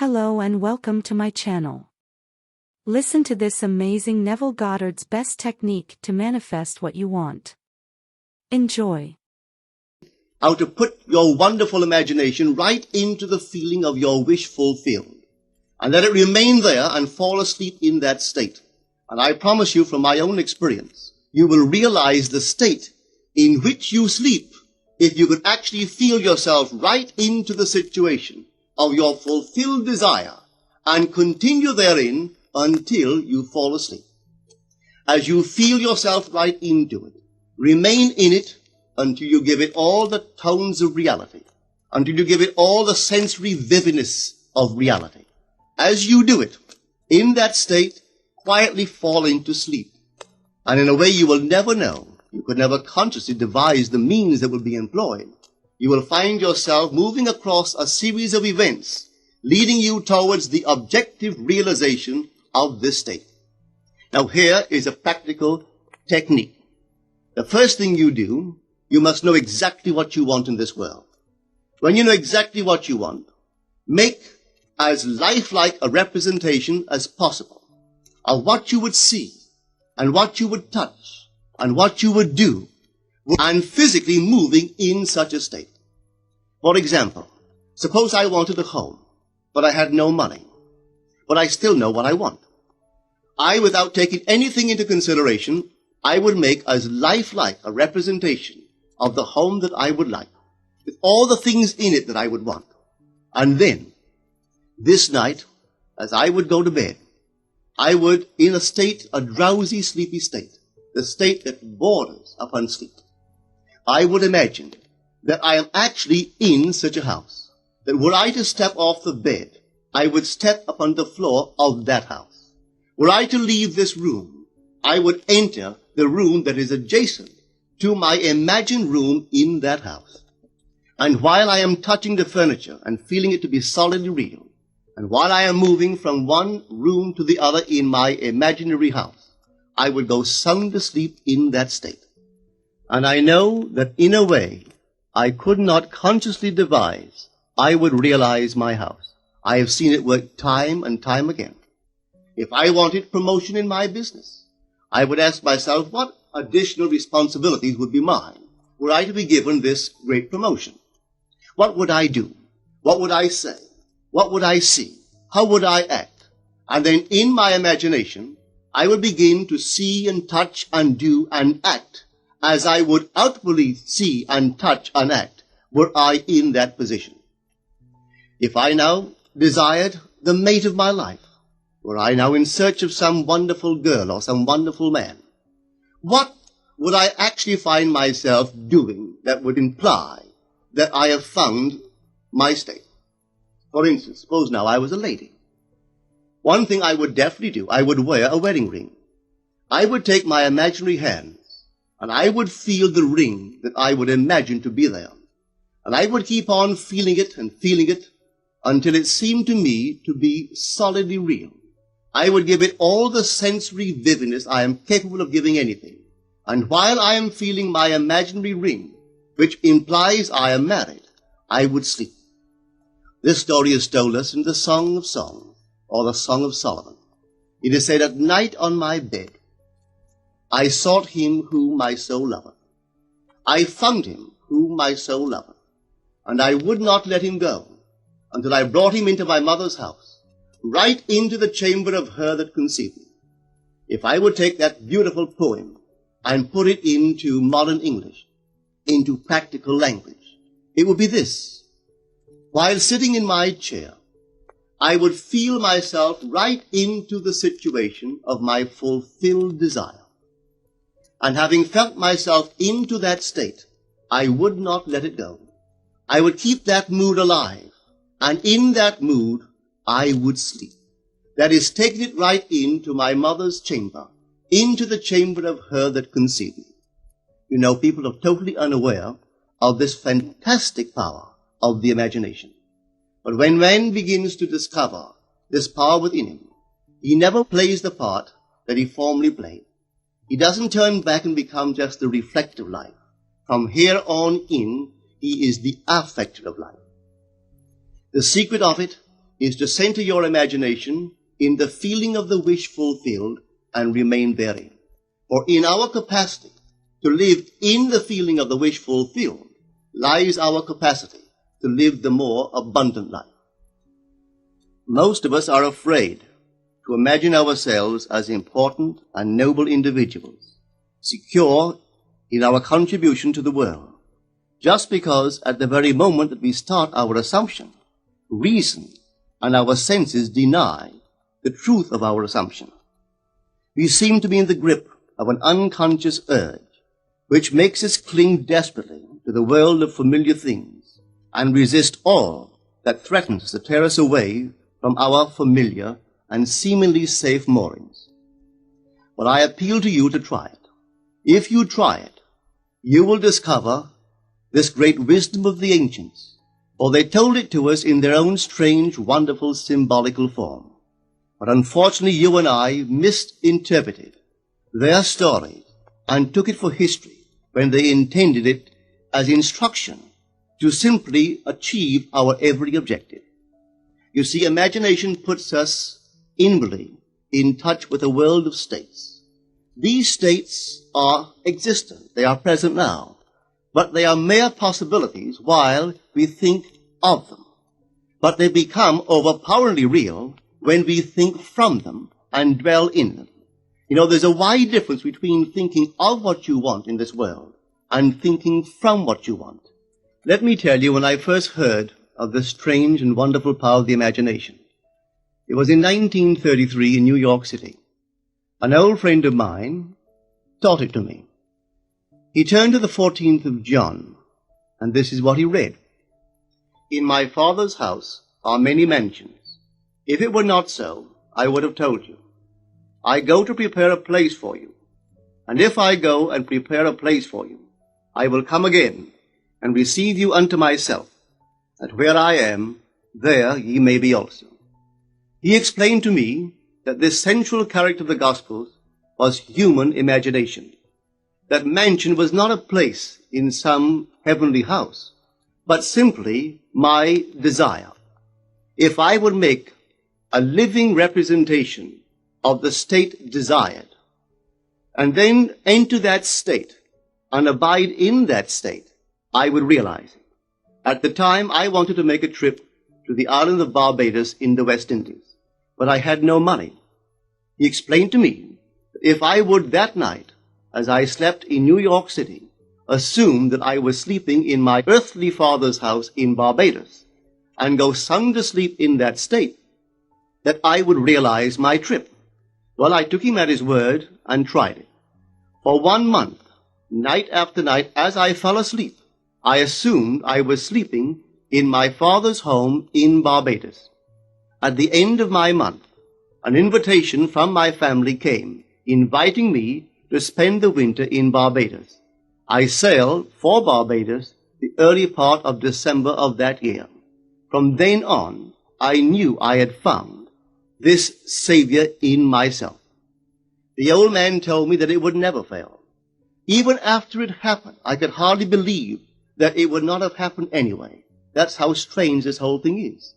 Hello and welcome to my channel. Listen to this amazing Neville Goddard's best technique to manifest what you want. Enjoy. How to put your wonderful imagination right into the feeling of your wish fulfilled, and let it remain there and fall asleep in that state. And I promise you from my own experience, you will realize the state in which you sleep if you could actually feel yourself right into the situation of your fulfilled desire and continue therein until you fall asleep. As you feel yourself right into it, remain in it until you give it all the tones of reality, until you give it all the sensory vividness of reality. As you do it, in that state, quietly fall into sleep. And in a way you will never know, you could never consciously devise the means that will be employed. You will find yourself moving across a series of events, leading you towards the objective realization of this state. Now here is a practical technique. The first thing you do, you must know exactly what you want in this world. When you know exactly what you want, make as lifelike a representation as possible of what you would see and what you would touch and what you would do and physically moving in such a state. For example, suppose I wanted a home, but I had no money, but I still know what I want. Without taking anything into consideration, I would make as lifelike a representation of the home that I would like, with all the things in it that I would want. And then, this night, as I would go to bed, I would, in a drowsy, sleepy state, the state that borders upon sleep, I would imagine that I am actually in such a house, that were I to step off the bed, I would step upon the floor of that house. Were I to leave this room, I would enter the room that is adjacent to my imagined room in that house. And while I am touching the furniture and feeling it to be solidly real, and while I am moving from one room to the other in my imaginary house, I would go sound asleep in that state. And I know that in a way I could not consciously devise, I would realize my house. I have seen it work time and time again. If I wanted promotion in my business, I would ask myself what additional responsibilities would be mine were I to be given this great promotion. What would I do? What would I say? What would I see? How would I act? And then in my imagination, I would begin to see and touch and do and act as I would outwardly see and touch and act were I in that position. If I now desired the mate of my life, were I now in search of some wonderful girl or some wonderful man, what would I actually find myself doing that would imply that I have found my state? For instance, suppose now I was a lady. One thing I would definitely do, I would wear a wedding ring. I would take my imaginary hands and I would feel the ring that I would imagine to be there. And I would keep on feeling it until it seemed to me to be solidly real. I would give it all the sensory vividness I am capable of giving anything. And while I am feeling my imaginary ring, which implies I am married, I would sleep. This story is told us in the Song of Songs, or the Song of Solomon. It is said, "At night on my bed, I sought him whom my soul loveth. I found him whom my soul loveth, and I would not let him go until I brought him into my mother's house, right into the chamber of her that conceived me." If I would take that beautiful poem and put it into modern English, into practical language, it would be this. While sitting in my chair, I would feel myself right into the situation of my fulfilled desire. And having felt myself into that state, I would not let it go. I would keep that mood alive, and in that mood, I would sleep. That is, taking it right into my mother's chamber, into the chamber of her that conceived me. You know, people are totally unaware of this fantastic power of the imagination. But when man begins to discover this power within him, he never plays the part that he formerly played. He doesn't turn back and become just the reflective life. From here on in, he is the affecter of life. The secret of it is to center your imagination in the feeling of the wish fulfilled and remain therein. For in our capacity to live in the feeling of the wish fulfilled lies our capacity to live the more abundant life. Most of us are afraid to imagine ourselves as important and noble individuals, secure in our contribution to the world, just because at the very moment that we start our assumption, reason and our senses deny the truth of our assumption. We seem to be in the grip of an unconscious urge, which makes us cling desperately to the world of familiar things and resist all that threatens to tear us away from our familiar and seemingly safe moorings. But I appeal to you to try it. If you try it, you will discover this great wisdom of the ancients, for they told it to us in their own strange, wonderful, symbolical form. But unfortunately, you and I misinterpreted their story and took it for history when they intended it as instruction to simply achieve our every objective. You see, imagination puts us inwardly in touch with a world of states. These states are existent. They are present now. But they are mere possibilities while we think of them. But they become overpoweringly real when we think from them and dwell in them. You know, there's a wide difference between thinking of what you want in this world and thinking from what you want. Let me tell you, when I first heard of the strange and wonderful power of the imagination, it was in 1933 in New York City. An old friend of mine taught it to me. He turned to the 14th of John, and this is what he read. In my Father's house are many mansions. If it were not so, I would have told you. I go to prepare a place for you. And if I go and prepare a place for you, I will come again and receive you unto myself, that where I am, there ye may be also. He explained to me that this central character of the Gospels was human imagination. That mansion was not a place in some heavenly house, but simply my desire. If I would make a living representation of the state desired, and then enter that state and abide in that state, I would realize it. At the time, I wanted to make a trip to the island of Barbados in the West Indies, but I had no money. He explained to me that if I would that night, as I slept in New York City, assume that I was sleeping in my earthly father's house in Barbados, and go sound asleep in that state, that I would realize my trip. Well, I took him at his word and tried it. For 1 month, night after night, as I fell asleep, I assumed I was sleeping in my father's home in Barbados. At the end of my month, an invitation from my family came, inviting me to spend the winter in Barbados. I sailed for Barbados the early part of December of that year. From then on, I knew I had found this Savior in myself. The old man told me that it would never fail. Even after it happened, I could hardly believe that it would not have happened anyway. That's how strange this whole thing is.